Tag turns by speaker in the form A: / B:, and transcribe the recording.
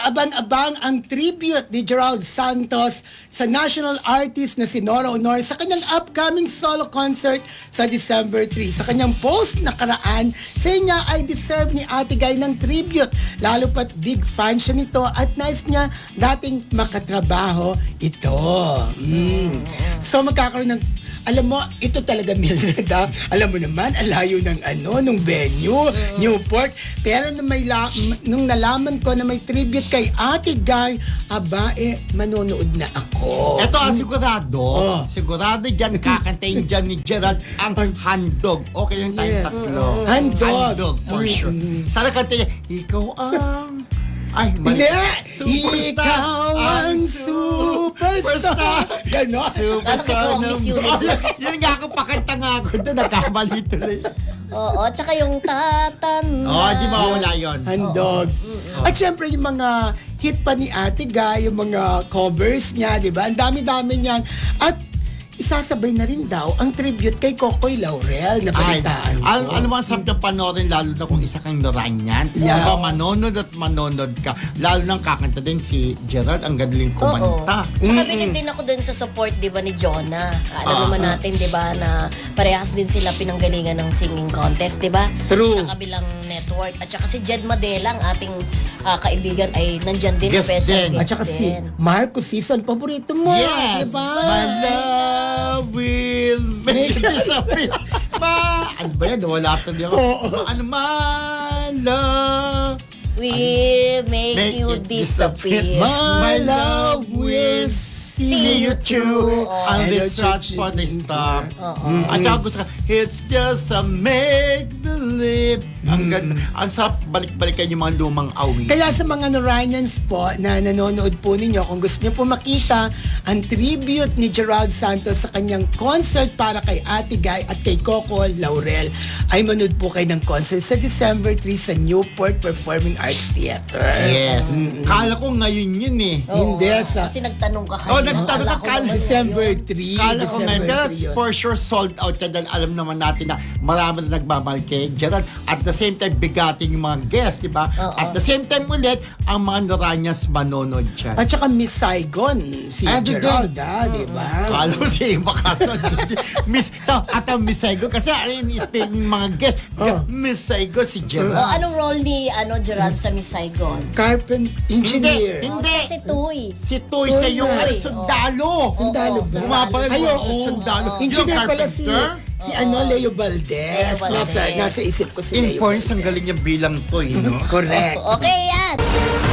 A: kaabang-abang ang tribute ni Gerald Santos sa national artist na si Nora Honor sa kanyang upcoming solo concert sa December 3. Sa kanyang post nakaraan, sa niya ay deserve ni Ate Guy ng tribute. Lalo pat big fan siya nito at nice niya dating makatrabaho ito. So magkakaroon ng, alam mo, ito talaga Mildred, ha? Alam mo naman, alayo ng nung venue, Newport. Pero nung nalaman ko na may tribute kay Ate Guy, manonood na ako.
B: Ito sigurado. Sigurado dyan, kakantayin dyan ni Gerald ang handog. Okay yung tayong tatlo.
A: Handog.
B: For sure. Sana kantayin, ikaw ang... Ay,
A: Hindi!
B: Superstar.
A: Ikaw ang superstar! Ganon.
B: Superstar
C: Kala ko
B: ng
C: Miss Universe.
B: Yun nga ako, pakanta nga ako doon. Nagkamali tuloy.
C: Oo, tsaka yung tatanda.
B: Di mawala yun.
A: Handog. At syempre yung mga hit pa ni Ate Guy, yung mga covers niya, di ba? Ang dami-dami niyan. At isasabay na rin daw ang tribute kay Kokoy Laurel na balitaan ko.
B: Ano mo ang sabi ng panoorin, lalo na kung isa kang Noranyan?
A: Yeah.
B: Diba, manonod at manonod ka. Lalo nang kakanta din si Gerald, ang galing kumanta.
C: Tsaka bilib din ako dun sa support, di ba, ni Jonah. Alam naman natin, di ba, na parehas din sila pinanggalingan ng singing contest, di ba?
A: True.
C: Sa kabilang network. At saka si Jed Madela, ang ating kaibigan, ay nandyan din,
B: Guest
C: special
B: din.
A: At
C: guest
A: saka si
C: din.
A: Marco Season, paborito mo.
B: Yes!
A: Diba?
B: My love will make you disappear. Ano ba yan? Wala ito niya. Ano my love
C: Will make you disappear.
A: My love will see you through.
B: And it's such for the star. At saka gusto ka, it's just a make-believe. Ang ganda. Ang sarap balik-balikan yung mga lumang awit.
A: Kaya sa mga Noranians po na nanonood po ninyo, kung gusto niyo po makita ang tribute ni Gerald Santos sa kanyang concert para kay Ate Guy at kay Coco Laurel, ay manood po kayo ng concert sa December 3 sa Newport Performing Arts Theater.
B: Yes. Kala ko ngayon yun eh.
C: Oo,
A: Hindi, sa-
C: kasi nagtanong ka
B: Oh,
C: kanina.
B: nagtanong ka
C: Akala ko
B: kanina.
C: naman
A: December
C: ngayon.
A: 3.
B: Kala ko ngayon,
A: December
B: that's
A: 3 yun.
B: for sure sold out yan dahil alam naman natin na marami na nagmamahal kay Gerald. At the same time, bigatin yung mga guests, di ba?
C: Oo.
B: At the same time ulit, ang mga Noranyas manonood siya.
A: At saka Miss Saigon, si
B: Ah,
A: Gerald, di ba?
B: Kala ko siya yung makasunod. At ang Miss Saigo, kasi speaking ng mga guests, Miss Saigo si Gerald.
C: Anong role ni Gerald sa Miss Saigon?
A: Carpent engineer.
B: Hindi.
C: Siya si Tuy.
B: Si Toy sa yung
C: Tuy.
B: sundalo.
A: Sundalo ba?
B: Bumabalik
A: Ay,
B: yung
A: oo.
B: sundalo.
A: Engineer
B: Yung
A: pala si
B: carpenter.
A: Leo Valdez.
C: Leo Valdez.
A: Nasa isip ko si
B: In
A: Leo
B: points, ang
A: Valdez.
B: galing niya bilang Toy, no?
A: Correct.
C: Okay, yan.